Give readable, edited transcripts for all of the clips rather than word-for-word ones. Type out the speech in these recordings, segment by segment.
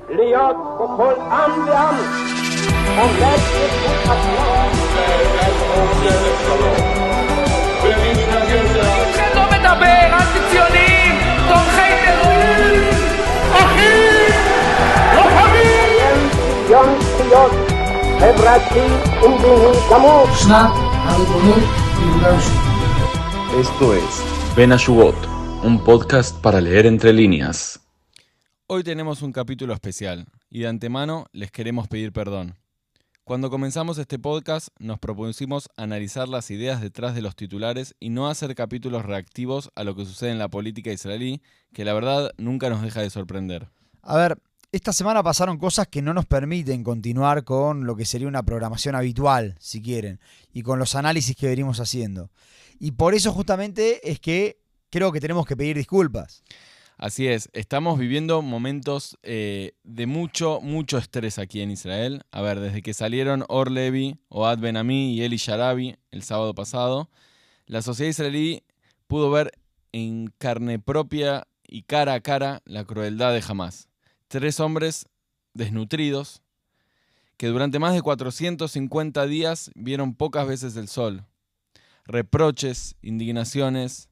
להיות בכל עם ועם, עומד בזכות עצמו. איתכם לא מדבר, אנטי-ציונים, תומכי טרור, אחים, לוחמים. שוויון זכויות חברתי ומדיני גמור. שנת הריבונות ביהודה ושומרון. Esto es Ven a Shugot, un podcast para leer entre líneas. Hoy tenemos un capítulo especial y de antemano les queremos pedir perdón. Cuando comenzamos este podcast nos propusimos analizar las ideas detrás de los titulares y no hacer capítulos reactivos a lo que sucede en la política israelí, que la verdad nunca nos deja de sorprender. A ver, esta semana pasaron cosas que no nos permiten continuar con lo que sería una programación habitual, si quieren, y con los análisis que venimos haciendo. Y por eso justamente es que creo que tenemos que pedir disculpas. Así es, estamos viviendo momentos de mucho estrés aquí en Israel. A ver, desde que salieron Or Levy, Ohad Ben-Ami y Eli Sharabi el sábado pasado, la sociedad israelí pudo ver en carne propia y cara a cara la crueldad de Hamás. 3 hombres desnutridos que durante más de 450 días vieron pocas veces el sol. Reproches, indignaciones,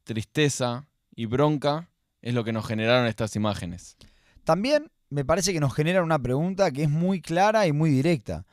tristeza y bronca es lo que nos generaron estas imágenes. También me parece que nos genera una pregunta que es muy clara y muy directa.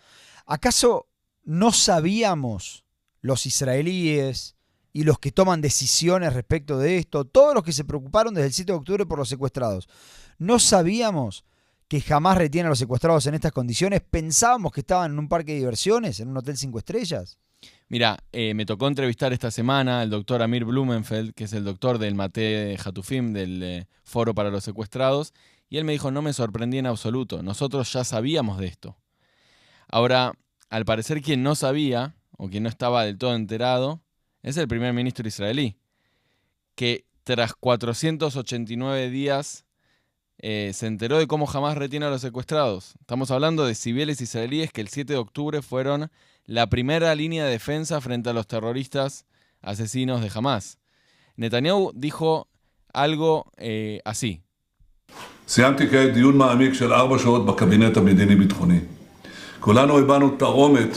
¿Acaso no sabíamos los israelíes y los que toman decisiones respecto de esto, todos los que se preocuparon desde el 7 de octubre por los secuestrados, no sabíamos que jamás retienen a los secuestrados en estas condiciones? ¿Pensábamos que estaban en un parque de diversiones, en un hotel 5 estrellas? Mira, me tocó entrevistar esta semana al doctor Amir Blumenfeld, que es el doctor del Mate Hatufim, del Foro para los Secuestrados, y él me dijo, no me sorprendí en absoluto, nosotros ya sabíamos de esto. Ahora, al parecer quien no sabía, o quien no estaba del todo enterado, es el primer ministro israelí, que tras 489 días se enteró de cómo jamás retiene a los secuestrados. Estamos hablando de civiles israelíes que el 7 de octubre fueron la primera línea de defensa frente a los terroristas asesinos de Hamás. Netanyahu dijo algo así. סיימתי כעת דיון מעמיק של 4 שעות בקבינט המדיני-ביטחוני. כולנו הבנו תרעומת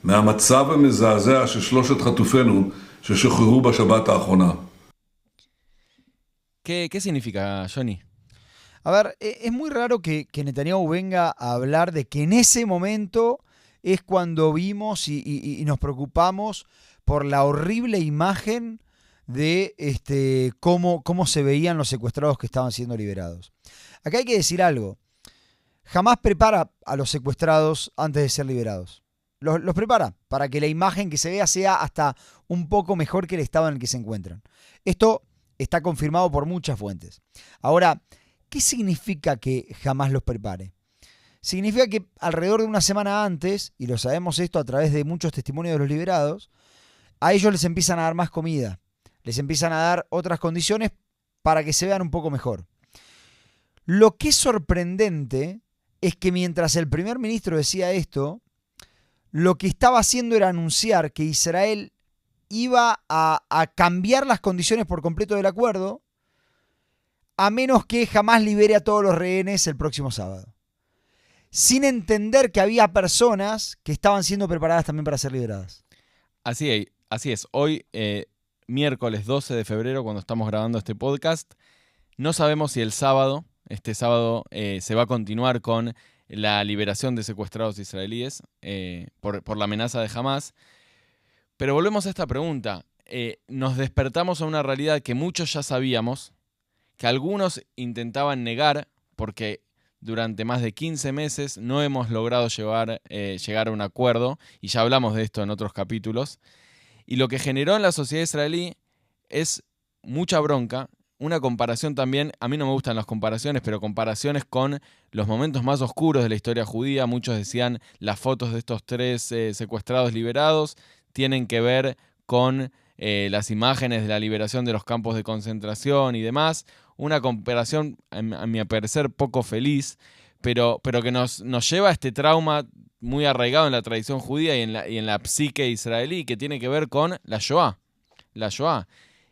מהמצב המזעזע של 3 חטופינו ששוחררו בשבת האחרונה. ¿Qué significa, Johnny? A ver, es muy raro que Netanyahu venga a hablar de que en ese momento es cuando vimos y nos preocupamos por la horrible imagen de cómo se veían los secuestrados que estaban siendo liberados. Acá hay que decir algo. Jamás prepara a los secuestrados antes de ser liberados. Los prepara para que la imagen que se vea sea hasta un poco mejor que el estado en el que se encuentran. Esto está confirmado por muchas fuentes. Ahora, ¿qué significa que jamás los prepare? Significa que alrededor de una semana antes, y lo sabemos esto a través de muchos testimonios de los liberados, a ellos les empiezan a dar más comida, les empiezan a dar otras condiciones para que se vean un poco mejor. Lo que es sorprendente es que mientras el primer ministro decía esto, lo que estaba haciendo era anunciar que Israel iba a cambiar las condiciones por completo del acuerdo, a menos que jamás libere a todos los rehenes el próximo sábado. Sin entender que había personas que estaban siendo preparadas también para ser liberadas. Así es. Hoy, miércoles 12 de febrero, cuando estamos grabando este podcast, no sabemos si este sábado, se va a continuar con la liberación de secuestrados israelíes por la amenaza de Hamás. Pero volvemos a esta pregunta. Nos despertamos a una realidad que muchos ya sabíamos, que algunos intentaban negar porque durante más de 15 meses no hemos logrado llegar a un acuerdo, y ya hablamos de esto en otros capítulos, y lo que generó en la sociedad israelí es mucha bronca, una comparación también, a mí no me gustan las comparaciones, pero comparaciones con los momentos más oscuros de la historia judía. Muchos decían las fotos de estos 3 secuestrados liberados tienen que ver con las imágenes de la liberación de los campos de concentración y demás. Una comparación, a mi parecer, poco feliz, pero que nos lleva a este trauma muy arraigado en la tradición judía y en la psique israelí, que tiene que ver con la Shoah. La Shoah.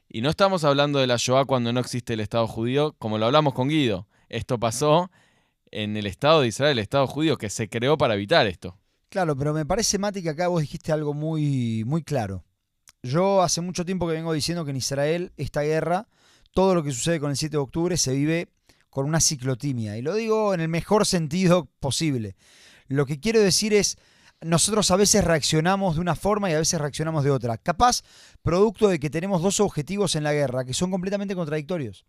Y no estamos hablando de la Shoah cuando no existe el Estado judío, como lo hablamos con Guido. Esto pasó en el Estado de Israel, el Estado judío, que se creó para evitar esto. Claro, pero me parece, Mati, que acá vos dijiste algo muy, muy claro. Yo hace mucho tiempo que vengo diciendo que en Israel esta guerra, todo lo que sucede con el 7 de octubre se vive con una ciclotimia. Y lo digo en el mejor sentido posible. Lo que quiero decir es, nosotros a veces reaccionamos de una forma y a veces reaccionamos de otra. Capaz, producto de que tenemos dos objetivos en la guerra que son completamente contradictorios.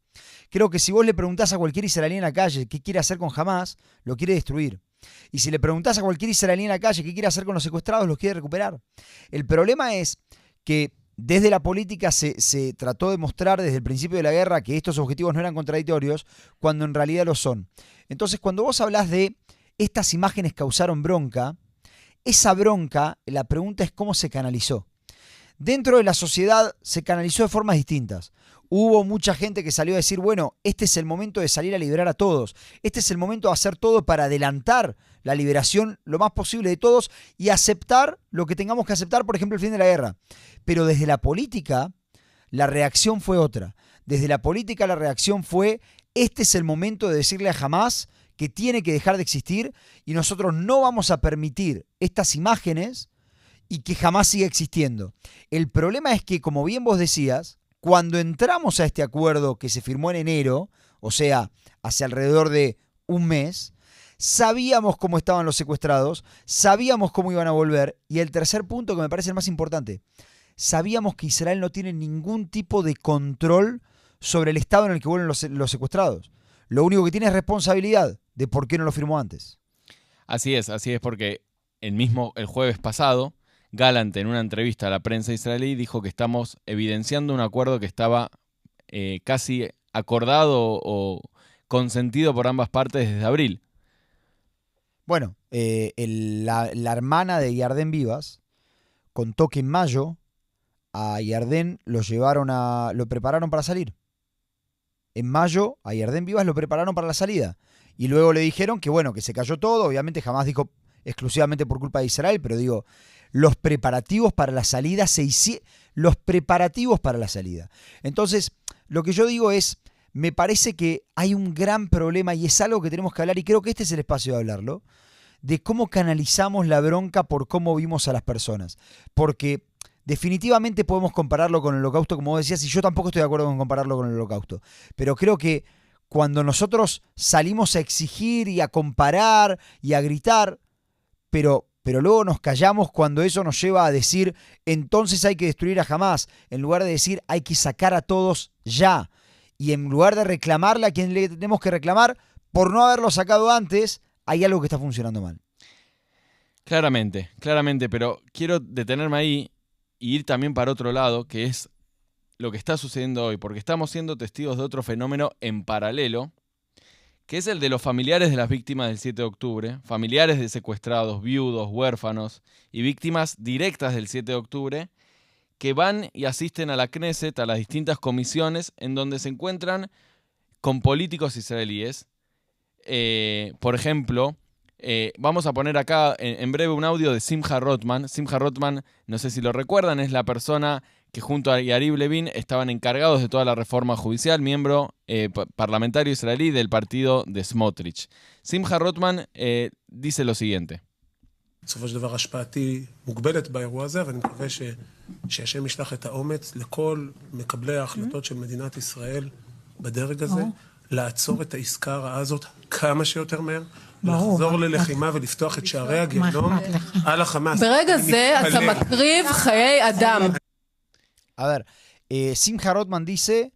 Creo que si vos le preguntás a cualquier israelí en la calle qué quiere hacer con Hamás, lo quiere destruir. Y si le preguntás a cualquier israelí en la calle qué quiere hacer con los secuestrados, los quiere recuperar. El problema es que desde la política se trató de mostrar desde el principio de la guerra que estos objetivos no eran contradictorios, cuando en realidad lo son. Entonces, cuando vos hablás de estas imágenes causaron bronca, esa bronca, la pregunta es cómo se canalizó. Dentro de la sociedad se canalizó de formas distintas. Hubo mucha gente que salió a decir, bueno, este es el momento de salir a liberar a todos. Este es el momento de hacer todo para adelantar la liberación lo más posible de todos y aceptar lo que tengamos que aceptar, por ejemplo, el fin de la guerra. Pero desde la política, la reacción fue otra. Desde la política, la reacción fue, este es el momento de decirle a Hamás que tiene que dejar de existir y nosotros no vamos a permitir estas imágenes y que Hamás siga existiendo. El problema es que, como bien vos decías, cuando entramos a este acuerdo que se firmó en enero, o sea, hace alrededor de un mes, sabíamos cómo estaban los secuestrados, sabíamos cómo iban a volver, y el tercer punto que me parece el más importante, sabíamos que Israel no tiene ningún tipo de control sobre el estado en el que vuelven los secuestrados. Lo único que tiene es responsabilidad de por qué no lo firmó antes. Así es, porque el jueves pasado, Gallant, en una entrevista a la prensa israelí, dijo que estamos evidenciando un acuerdo que estaba casi acordado o consentido por ambas partes desde abril. Bueno, la hermana de Yarden Vivas contó que en mayo a Yarden lo prepararon para salir. En mayo a Yarden Vivas lo prepararon para la salida. Y luego le dijeron que bueno, que se cayó todo. Obviamente jamás dijo exclusivamente por culpa de Israel, pero digo, los preparativos para la salida Entonces, lo que yo digo es, me parece que hay un gran problema y es algo que tenemos que hablar, y creo que este es el espacio de hablarlo, de cómo canalizamos la bronca por cómo vimos a las personas. Porque definitivamente podemos compararlo con el Holocausto, como vos decías, y yo tampoco estoy de acuerdo con compararlo con el Holocausto. Pero creo que cuando nosotros salimos a exigir y a comparar y a gritar, pero luego nos callamos cuando eso nos lleva a decir, entonces hay que destruir a Hamás, en lugar de decir, hay que sacar a todos ya. Y en lugar de reclamarle a quien le tenemos que reclamar, por no haberlo sacado antes, hay algo que está funcionando mal. Claramente, pero quiero detenerme ahí e ir también para otro lado, que es lo que está sucediendo hoy, porque estamos siendo testigos de otro fenómeno en paralelo, que es el de los familiares de las víctimas del 7 de octubre, familiares de secuestrados, viudos, huérfanos y víctimas directas del 7 de octubre, que van y asisten a la Knesset, a las distintas comisiones, en donde se encuentran con políticos israelíes. Por ejemplo, vamos a poner acá en breve un audio de Simcha Rotman. Simcha Rotman, no sé si lo recuerdan, es la persona que junto a Yariv Levin estaban encargados de toda la reforma judicial, miembro parlamentario israelí del partido de Smotrich. Simcha Rotman dice lo siguiente. בסופו של דבר השפעתי מוגבלת באירוע הזה, ואני מקווה שהשם ישלח את האומץ לכל מקבלי ההחלטות של מדינת ישראל בדרג הזה, לעצור את העסקה הרעה הזאת כמה שיותר מהר, לחזור ללחימה ולפתוח את שערי הגיהנום על החמאס. ברגע זה אתה מקריב חיי אדם. A ver, Simcha Rotman dice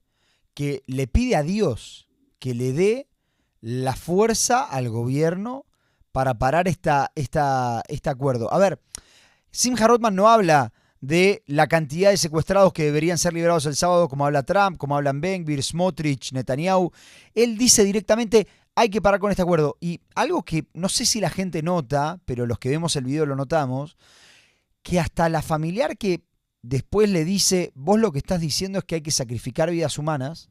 que le pide a Dios que le dé la fuerza al gobierno para parar este acuerdo. A ver, Simcha Rotman no habla de la cantidad de secuestrados que deberían ser liberados el sábado, como habla Trump, como hablan Ben Gvir, Smotrich, Netanyahu. Él dice directamente, hay que parar con este acuerdo. Y algo que no sé si la gente nota, pero los que vemos el video lo notamos, que hasta la familiar que después le dice, vos lo que estás diciendo es que hay que sacrificar vidas humanas.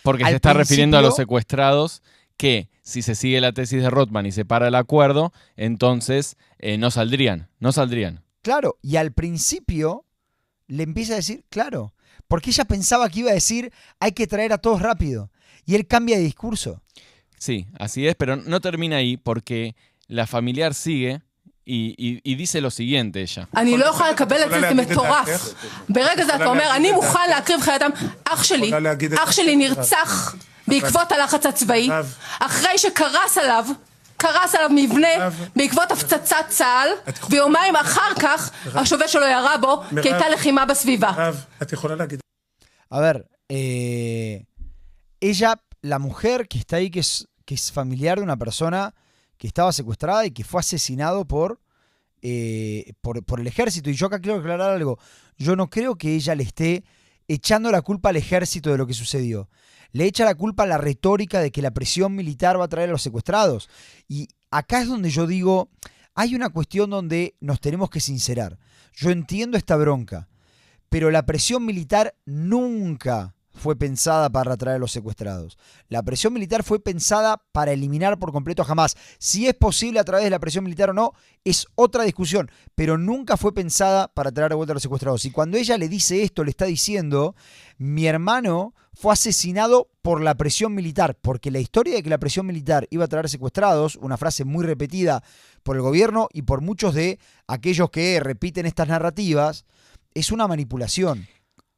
Porque se está refiriendo a los secuestrados, que si se sigue la tesis de Rotman y se para el acuerdo, entonces no saldrían. Claro, y al principio le empieza a decir, claro, porque ella pensaba que iba a decir, hay que traer a todos rápido. Y él cambia de discurso. Sí, así es, pero no termina ahí porque la familiar sigue y dice lo siguiente ella. אני לא יכולה לקבל את זה כמטורף. ברגע זה אתה אומר, אני מוכן להקריב חיי אדם. אח שלי נרצח בעקבות הלחץ הצבאי, אחרי שקרס עליו מבנה בעקבות הפצצת צה"ל, ויומיים אחר כך השובה שלו ירה בו כי הייתה לחימה בסביבה. את יכולה להגיד... A ver, ella, la mujer que está ahí, que es familiar de una persona que estaba secuestrada y que fue asesinado por el ejército. Y yo acá quiero aclarar algo. Yo no creo que ella le esté echando la culpa al ejército de lo que sucedió. Le echa la culpa a la retórica de que la presión militar va a traer a los secuestrados. Y acá es donde yo digo, hay una cuestión donde nos tenemos que sincerar. Yo entiendo esta bronca, pero la presión militar nunca fue pensada para atraer a los secuestrados. La presión militar fue pensada para eliminar por completo a Hamás. Si es posible a través de la presión militar o no, es otra discusión, pero nunca fue pensada para traer de vuelta a los secuestrados. Y cuando ella le dice esto, le está diciendo, mi hermano fue asesinado por la presión militar, porque la historia de que la presión militar iba a traer secuestrados, una frase muy repetida por el gobierno y por muchos de aquellos que repiten estas narrativas, es una manipulación.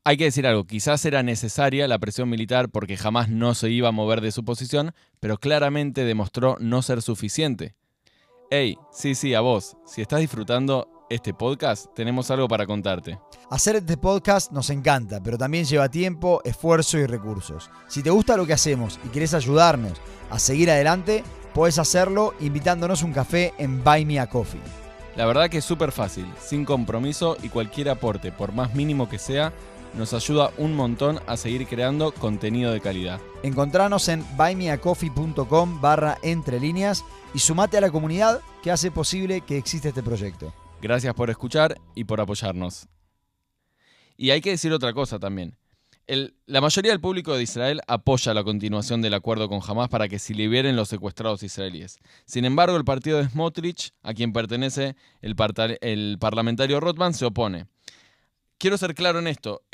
Hay que decir algo, quizás era necesaria la presión militar porque jamás no se iba a mover de su posición, pero claramente demostró no ser suficiente. Hey, sí, a vos, si estás disfrutando este podcast, tenemos algo para contarte. Hacer este podcast nos encanta, pero también lleva tiempo, esfuerzo y recursos. Si te gusta lo que hacemos y querés ayudarnos a seguir adelante, podés hacerlo invitándonos un café en Buy Me a Coffee. La verdad que es súper fácil, sin compromiso y cualquier aporte, por más mínimo que sea, nos ayuda un montón a seguir creando contenido de calidad. Encontranos en buymeacoffee.com/entrelíneas y sumate a la comunidad que hace posible que exista este proyecto. Gracias por escuchar y por apoyarnos. Y hay que decir otra cosa también. La mayoría del público de Israel apoya la continuación del acuerdo con Hamás para que se liberen los secuestrados israelíes. Sin embargo, el partido de Smotrich, a quien pertenece el parlamentario Rothman, se opone. Quiero ser claro en esto,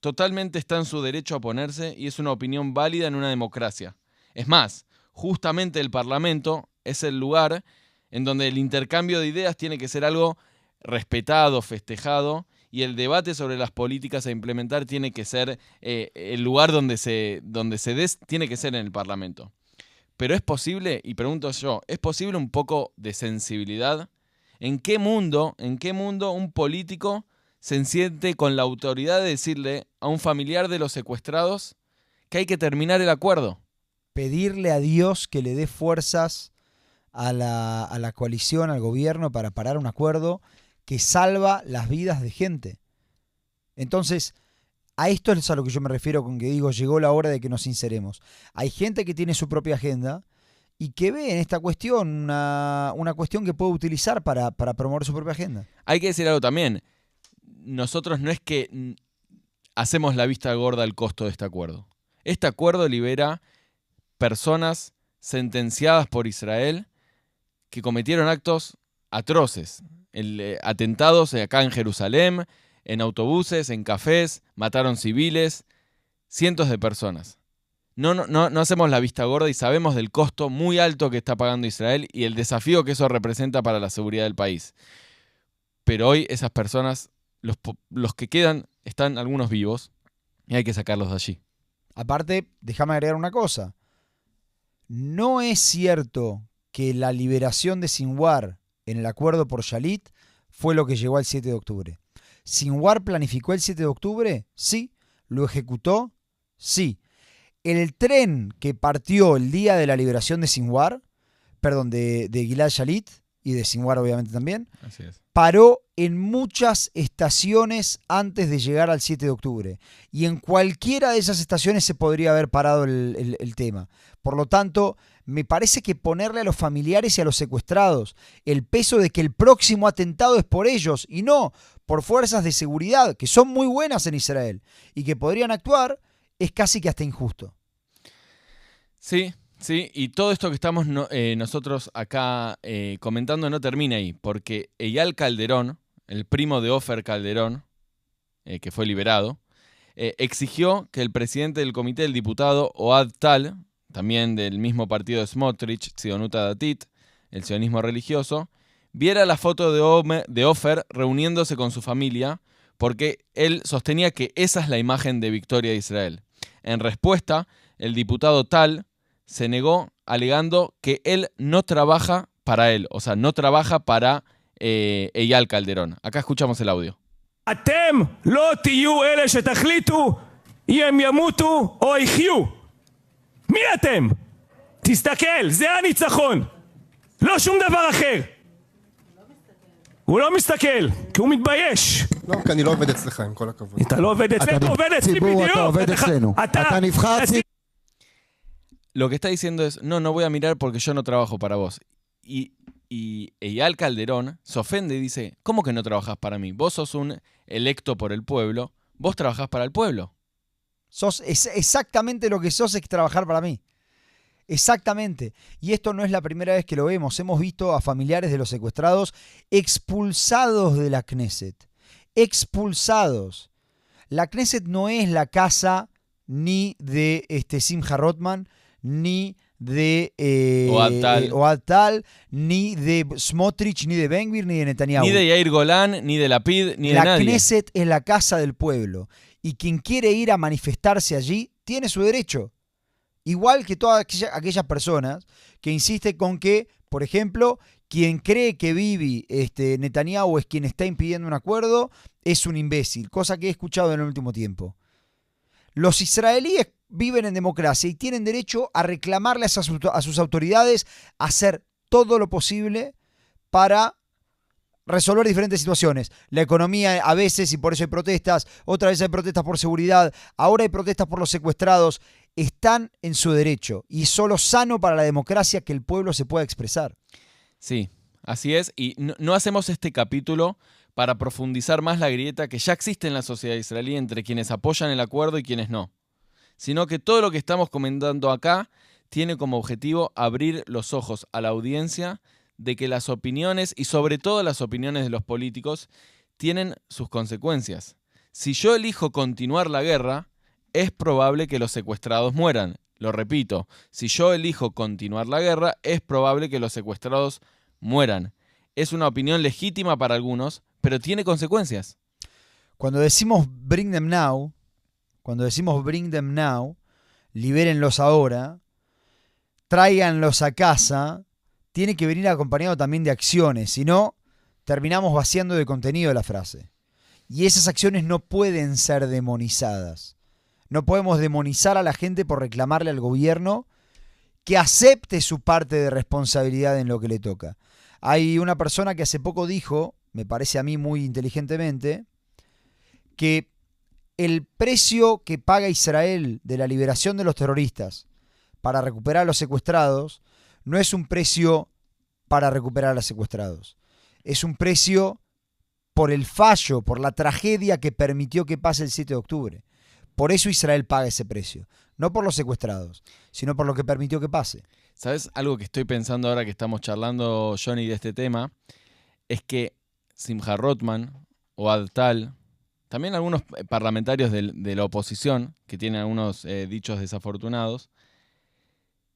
totalmente está en su derecho a oponerse y es una opinión válida en una democracia. Es más, justamente el Parlamento es el lugar en donde el intercambio de ideas tiene que ser algo respetado, festejado, y el debate sobre las políticas a implementar tiene que ser el lugar donde se tiene que ser en el Parlamento. Pero es posible, y pregunto yo, ¿es posible un poco de sensibilidad? ¿En qué mundo un político se siente con la autoridad de decirle a un familiar de los secuestrados que hay que terminar el acuerdo? Pedirle a Dios que le dé fuerzas a la coalición, al gobierno, para parar un acuerdo que salva las vidas de gente. Entonces, a esto es a lo que yo me refiero con que digo, llegó la hora de que nos sinceremos. Hay gente que tiene su propia agenda y que ve en esta cuestión una cuestión que puede utilizar para promover su propia agenda. Hay que decir algo también. Nosotros no es que hacemos la vista gorda al costo de este acuerdo. Este acuerdo libera personas sentenciadas por Israel que cometieron actos atroces. Atentados acá en Jerusalén, en autobuses, en cafés, mataron civiles, cientos de personas. No hacemos la vista gorda y sabemos del costo muy alto que está pagando Israel y el desafío que eso representa para la seguridad del país. Pero hoy esas personas, los que quedan, están algunos vivos y hay que sacarlos de allí. Aparte, déjame agregar una cosa. No es cierto que la liberación de Sinwar en el acuerdo por Shalit fue lo que llegó al 7 de octubre. ¿Sinwar planificó el 7 de octubre? Sí. ¿Lo ejecutó? Sí. El tren que partió el día de la liberación de Sinwar, de Gilad Shalit, y de Sinwar obviamente también, así es, paró en muchas estaciones antes de llegar al 7 de octubre. Y en cualquiera de esas estaciones se podría haber parado el tema. Por lo tanto, me parece que ponerle a los familiares y a los secuestrados el peso de que el próximo atentado es por ellos y no por fuerzas de seguridad, que son muy buenas en Israel y que podrían actuar, es casi que hasta injusto. Sí, y todo esto que estamos nosotros acá comentando no termina ahí, porque Eyal Calderón, el primo de Ofer Calderón, que fue liberado, exigió que el presidente del comité, el diputado Ohad Tal, también del mismo partido de Smotrich, Tzionut Datit, el sionismo religioso, viera la foto de Ofer reuniéndose con su familia, porque él sostenía que esa es la imagen de victoria de Israel. En respuesta, el diputado Tal se negó alegando que él no trabaja para él, o sea, no trabaja para Eyal Calderón. Acá escuchamos el audio. אתם לא תהיו אלה שתחליטו אם הם ימותו או יחיו. מי אתם? תסתכל, זה הניצחון. לא שום דבר אחר. הוא לא מסתכל, כי הוא מתבייש. לא, כי אני לא עובד אצלך, עם כל הכבוד. אתה לא עובד אצלנו, אתה עובד אצלי בדיוק. אתה עובד אצלנו. אתה נבחר ציבור. Lo que está diciendo es, no voy a mirar porque yo no trabajo para vos. Y Eyal Calderón se ofende y dice, ¿cómo que no trabajas para mí? Vos sos un electo por el pueblo, vos trabajás para el pueblo. Sos exactamente lo que sos es trabajar para mí. Exactamente. Y esto no es la primera vez que lo vemos. Hemos visto a familiares de los secuestrados expulsados de la Knesset. Expulsados. La Knesset no es la casa ni de Simcha Rothman, ni de Ohad Tal, ni de Smotrich, ni de Ben Gvir, ni de Netanyahu. Ni de Yair Golan, ni de Lapid, ni de nadie. La Knesset es la casa del pueblo. Y quien quiere ir a manifestarse allí tiene su derecho. Igual que todas aquellas personas que insisten con que, por ejemplo, quien cree que Bibi Netanyahu es quien está impidiendo un acuerdo es un imbécil, cosa que he escuchado en el último tiempo. Los israelíes viven en democracia y tienen derecho a reclamarle a sus autoridades a hacer todo lo posible para resolver diferentes situaciones. La economía a veces, y por eso hay protestas, otras veces hay protestas por seguridad, ahora hay protestas por los secuestrados. Están en su derecho y es solo sano para la democracia que el pueblo se pueda expresar. Sí, así es. Y no hacemos este capítulo para profundizar más la grieta que ya existe en la sociedad israelí entre quienes apoyan el acuerdo y quienes no, sino que todo lo que estamos comentando acá tiene como objetivo abrir los ojos a la audiencia de que las opiniones, y sobre todo las opiniones de los políticos, tienen sus consecuencias. Si yo elijo continuar la guerra, es probable que los secuestrados mueran. Lo repito, si yo elijo continuar la guerra, es probable que los secuestrados mueran. Es una opinión legítima para algunos, pero tiene consecuencias. Cuando decimos bring them now, libérenlos ahora, tráiganlos a casa, tiene que venir acompañado también de acciones, si no, terminamos vaciando de contenido la frase. Y esas acciones no pueden ser demonizadas. No podemos demonizar a la gente por reclamarle al gobierno que acepte su parte de responsabilidad en lo que le toca. Hay una persona que hace poco dijo, me parece a mí muy inteligentemente, que el precio que paga Israel de la liberación de los terroristas para recuperar a los secuestrados no es un precio para recuperar a los secuestrados. Es un precio por el fallo, por la tragedia que permitió que pase el 7 de octubre. Por eso Israel paga ese precio. No por los secuestrados, sino por lo que permitió que pase. ¿Sabes algo que estoy pensando ahora que estamos charlando, Johnny, de este tema? Es que Simcha Rothman, Ohad Tal, también algunos parlamentarios de la oposición, que tienen algunos dichos desafortunados,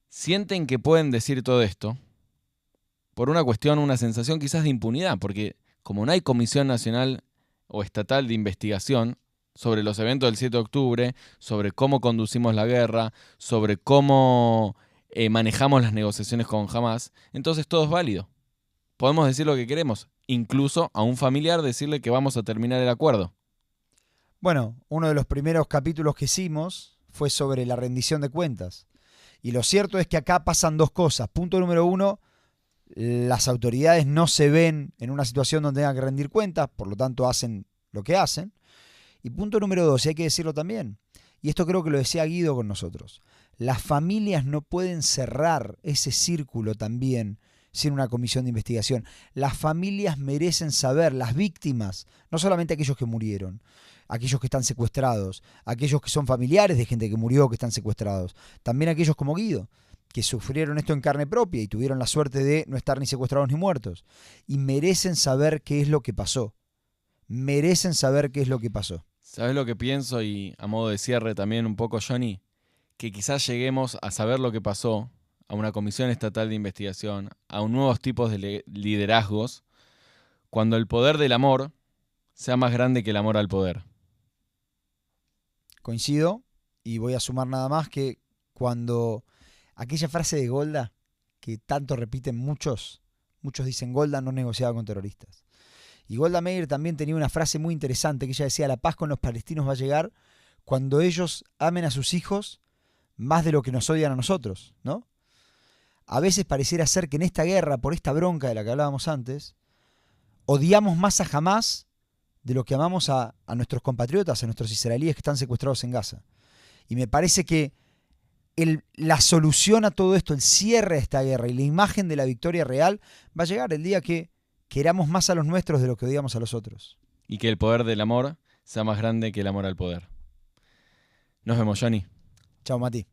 sienten que pueden decir todo esto por una cuestión, una sensación quizás de impunidad, porque como no hay comisión nacional o estatal de investigación sobre los eventos del 7 de octubre, sobre cómo conducimos la guerra, sobre cómo manejamos las negociaciones con Hamas, entonces todo es válido. Podemos decir lo que queremos, incluso a un familiar decirle que vamos a terminar el acuerdo. Bueno, uno de los primeros capítulos que hicimos fue sobre la rendición de cuentas. Y lo cierto es que acá pasan dos cosas. Punto número uno, las autoridades no se ven en una situación donde tengan que rendir cuentas, por lo tanto hacen lo que hacen. Y punto número dos, y hay que decirlo también, y esto creo que lo decía Guido con nosotros, las familias no pueden cerrar ese círculo también sin una comisión de investigación. Las familias merecen saber, las víctimas, no solamente aquellos que murieron, aquellos que están secuestrados, aquellos que son familiares de gente que murió, que están secuestrados, también aquellos como Guido, que sufrieron esto en carne propia y tuvieron la suerte de no estar ni secuestrados ni muertos. Y merecen saber qué es lo que pasó. Merecen saber qué es lo que pasó. ¿Sabes lo que pienso? Y a modo de cierre también un poco, Johnny, que quizás lleguemos a saber lo que pasó, a una comisión estatal de investigación, a nuevos tipos de liderazgos, cuando el poder del amor sea más grande que el amor al poder. Coincido, y voy a sumar nada más que cuando aquella frase de Golda, que tanto repiten muchos dicen Golda no negociaba con terroristas. Y Golda Meir también tenía una frase muy interesante que ella decía: la paz con los palestinos va a llegar cuando ellos amen a sus hijos más de lo que nos odian a nosotros, ¿no? A veces pareciera ser que en esta guerra, por esta bronca de la que hablábamos antes, odiamos más a Hamás de lo que amamos a nuestros compatriotas, a nuestros israelíes que están secuestrados en Gaza. Y me parece que la solución a todo esto, el cierre de esta guerra y la imagen de la victoria real va a llegar el día que queramos más a los nuestros de lo que odiamos a los otros. Y que el poder del amor sea más grande que el amor al poder. Nos vemos, Johnny. Chao, Mati.